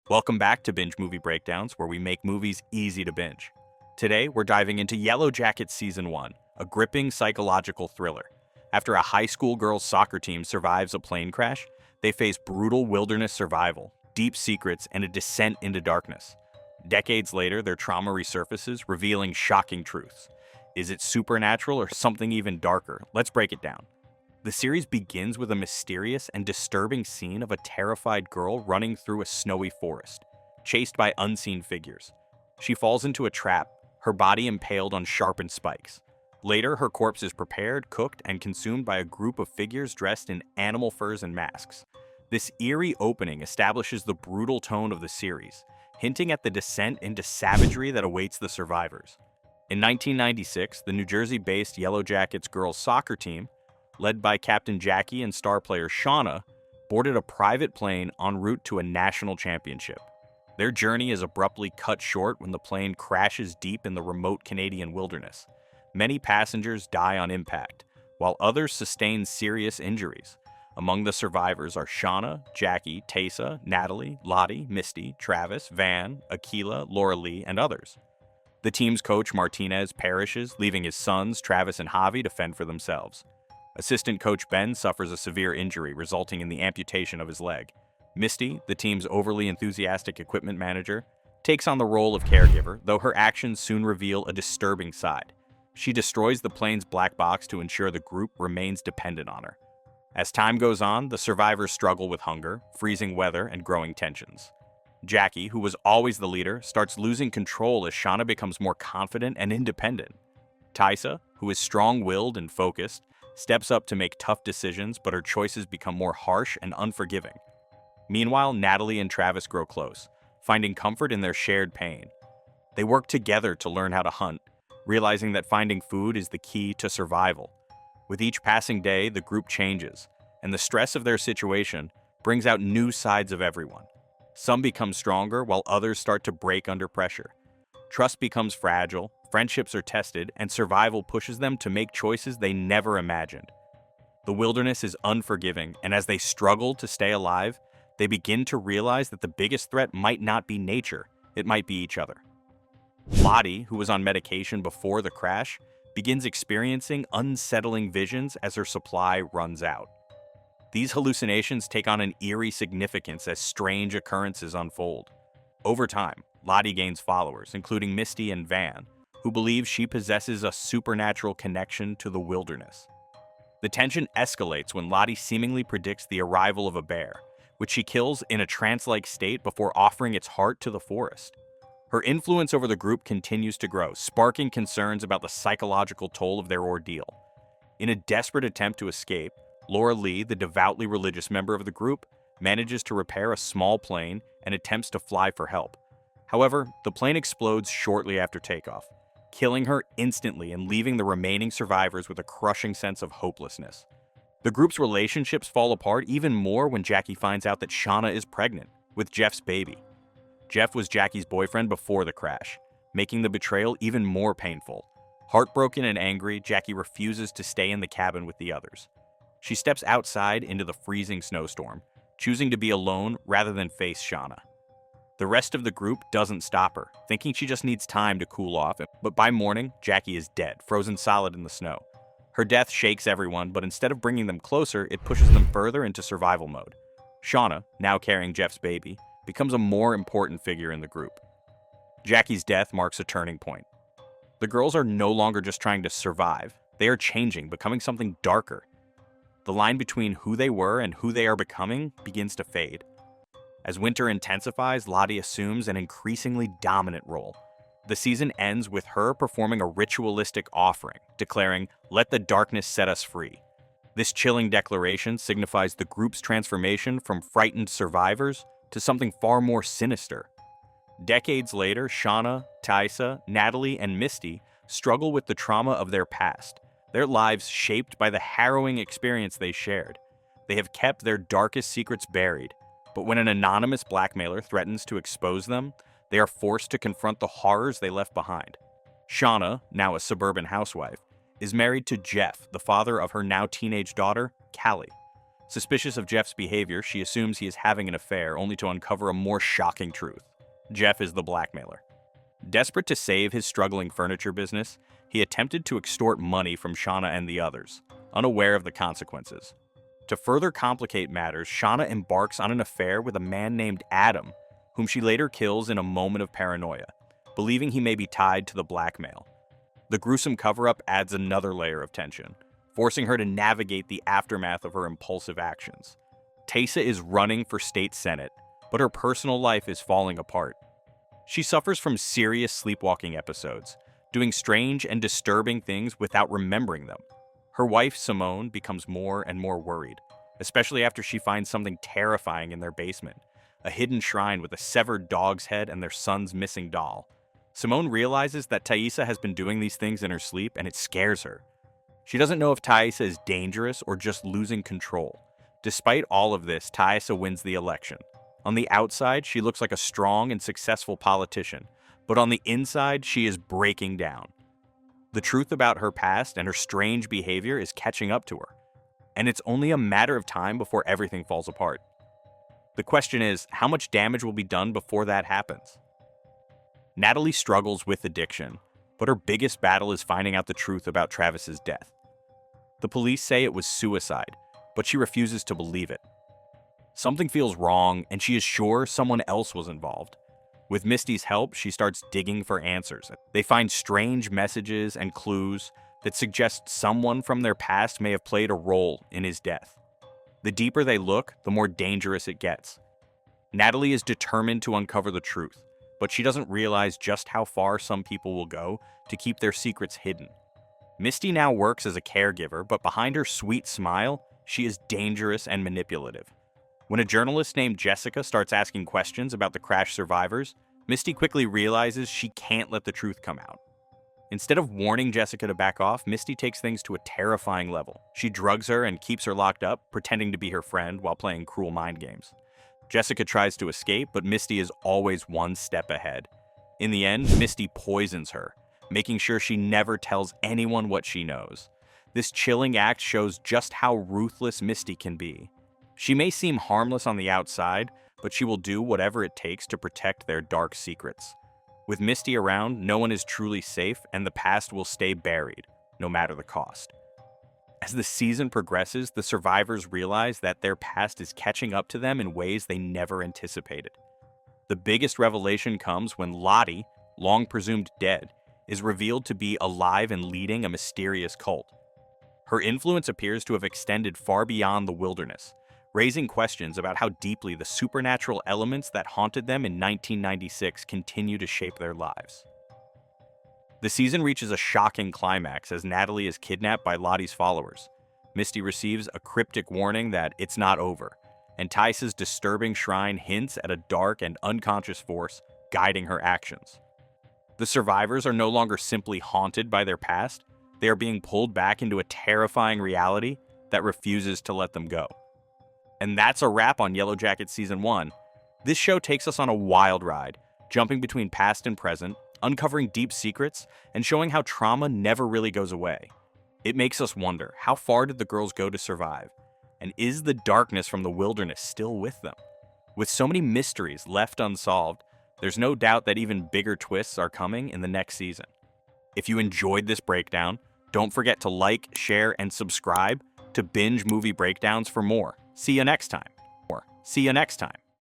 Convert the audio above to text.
Welcome back to Binge Movie Breakdowns, where we make movies easy to binge. Today, we're diving into Yellowjackets Season 1, a gripping psychological thriller. After a high school girls' soccer team survives a plane crash, they face brutal wilderness survival, deep secrets, and a descent into darkness. Decades later, their trauma resurfaces, revealing shocking truths. Is it supernatural or something even darker? Let's break it down. The series begins with a mysterious and disturbing scene of a terrified girl running through a snowy forest, chased by unseen figures. She falls into a trap, her body impaled on sharpened spikes. Later, her corpse is prepared, cooked, and consumed by a group of figures dressed in animal furs and masks. This eerie opening establishes the brutal tone of the series, hinting at the descent into savagery that awaits the survivors. In 1996, the New Jersey-based Yellowjackets girls soccer team, led by Captain Jackie and star player Shauna, boarded a private plane en route to a national championship. Their journey is abruptly cut short when the plane crashes deep in the remote Canadian wilderness. Many passengers die on impact, while others sustain serious injuries. Among the survivors are Shauna, Jackie, Taissa, Natalie, Lottie, Misty, Travis, Van, Akila, Laura Lee, and others. The team's coach Martinez perishes, leaving his sons, Travis and Javi, to fend for themselves. Assistant coach Ben suffers a severe injury, resulting in the amputation of his leg. Misty, the team's overly enthusiastic equipment manager, takes on the role of caregiver, though her actions soon reveal a disturbing side. She destroys the plane's black box to ensure the group remains dependent on her. As time goes on, the survivors struggle with hunger, freezing weather, and growing tensions. Jackie, who was always the leader, starts losing control as Shauna becomes more confident and independent. Taissa, who is strong-willed and focused, steps up to make tough decisions, but her choices become more harsh and unforgiving. Meanwhile, Natalie and Travis grow close, finding comfort in their shared pain. They work together to learn how to hunt, realizing that finding food is the key to survival. With each passing day, the group changes, and the stress of their situation brings out new sides of everyone. Some become stronger, while others start to break under pressure. Trust becomes fragile, friendships are tested, and survival pushes them to make choices they never imagined. The wilderness is unforgiving, and as they struggle to stay alive, they begin to realize that the biggest threat might not be nature, it might be each other. Lottie, who was on medication before the crash, begins experiencing unsettling visions as her supply runs out. These hallucinations take on an eerie significance as strange occurrences unfold. Over time, Lottie gains followers, including Misty and Van, who believe she possesses a supernatural connection to the wilderness. The tension escalates when Lottie seemingly predicts the arrival of a bear, which she kills in a trance-like state before offering its heart to the forest. Her influence over the group continues to grow, sparking concerns about the psychological toll of their ordeal. In a desperate attempt to escape, Laura Lee, the devoutly religious member of the group, manages to repair a small plane and attempts to fly for help. However, the plane explodes shortly after takeoff, killing her instantly and leaving the remaining survivors with a crushing sense of hopelessness. The group's relationships fall apart even more when Jackie finds out that Shauna is pregnant with Jeff's baby. Jeff was Jackie's boyfriend before the crash, making the betrayal even more painful. Heartbroken and angry, Jackie refuses to stay in the cabin with the others. She steps outside into the freezing snowstorm, choosing to be alone rather than face Shauna. The rest of the group doesn't stop her, thinking she just needs time to cool off, but by morning, Jackie is dead, frozen solid in the snow. Her death shakes everyone, but instead of bringing them closer, it pushes them further into survival mode. Shauna, now carrying Jeff's baby, becomes a more important figure in the group. Jackie's death marks a turning point. The girls are no longer just trying to survive, they are changing, becoming something darker. The line between who they were and who they are becoming begins to fade. As winter intensifies, Lottie assumes an increasingly dominant role. The season ends with her performing a ritualistic offering, declaring, "Let the darkness set us free." This chilling declaration signifies the group's transformation from frightened survivors to something far more sinister. Decades later, Shauna, Taissa, Natalie, and Misty struggle with the trauma of their past, their lives shaped by the harrowing experience they shared. They have kept their darkest secrets buried, but when an anonymous blackmailer threatens to expose them, they are forced to confront the horrors they left behind. Shauna, now a suburban housewife, is married to Jeff, the father of her now teenage daughter, Callie. Suspicious of Jeff's behavior, she assumes he is having an affair, only to uncover a more shocking truth. Jeff is the blackmailer. Desperate to save his struggling furniture business, he attempted to extort money from Shauna and the others, unaware of the consequences. To further complicate matters, Shauna embarks on an affair with a man named Adam, whom she later kills in a moment of paranoia, believing he may be tied to the blackmail. The gruesome cover-up adds another layer of tension, forcing her to navigate the aftermath of her impulsive actions. Taissa is running for state senate, but her personal life is falling apart. She suffers from serious sleepwalking episodes, doing strange and disturbing things without remembering them. Her wife, Simone, becomes more and more worried, especially after she finds something terrifying in their basement, a hidden shrine with a severed dog's head and their son's missing doll. Simone realizes that Taissa has been doing these things in her sleep, and it scares her. She doesn't know if Taissa is dangerous or just losing control. Despite all of this, Taissa wins the election. On the outside, she looks like a strong and successful politician, but on the inside, she is breaking down. The truth about her past and her strange behavior is catching up to her, and it's only a matter of time before everything falls apart. The question is, how much damage will be done before that happens? Natalie struggles with addiction, but her biggest battle is finding out the truth about Travis's death. The police say it was suicide, but she refuses to believe it. Something feels wrong, and she is sure someone else was involved. With Misty's help, she starts digging for answers. They find strange messages and clues that suggest someone from their past may have played a role in his death. The deeper they look, the more dangerous it gets. Natalie is determined to uncover the truth, but she doesn't realize just how far some people will go to keep their secrets hidden. Misty now works as a caregiver, but behind her sweet smile, she is dangerous and manipulative. When a journalist named Jessica starts asking questions about the crash survivors, Misty quickly realizes she can't let the truth come out. Instead of warning Jessica to back off, Misty takes things to a terrifying level. She drugs her and keeps her locked up, pretending to be her friend while playing cruel mind games. Jessica tries to escape, but Misty is always one step ahead. In the end, Misty poisons her, making sure she never tells anyone what she knows. This chilling act shows just how ruthless Misty can be. She may seem harmless on the outside, but she will do whatever it takes to protect their dark secrets. With Misty around, no one is truly safe, and the past will stay buried, no matter the cost. As the season progresses, the survivors realize that their past is catching up to them in ways they never anticipated. The biggest revelation comes when Lottie, long presumed dead, is revealed to be alive and leading a mysterious cult. Her influence appears to have extended far beyond the wilderness, raising questions about how deeply the supernatural elements that haunted them in 1996 continue to shape their lives. The season reaches a shocking climax as Natalie is kidnapped by Lottie's followers. Misty receives a cryptic warning that it's not over, and Taissa's disturbing shrine hints at a dark and unconscious force guiding her actions. The survivors are no longer simply haunted by their past, they are being pulled back into a terrifying reality that refuses to let them go. And that's a wrap on Yellowjackets Season 1. This show takes us on a wild ride, jumping between past and present, uncovering deep secrets, and showing how trauma never really goes away. It makes us wonder, how far did the girls go to survive? And is the darkness from the wilderness still with them? With so many mysteries left unsolved, there's no doubt that even bigger twists are coming in the next season. If you enjoyed this breakdown, don't forget to like, share, and subscribe to Binge Movie Breakdowns for more. See you next time.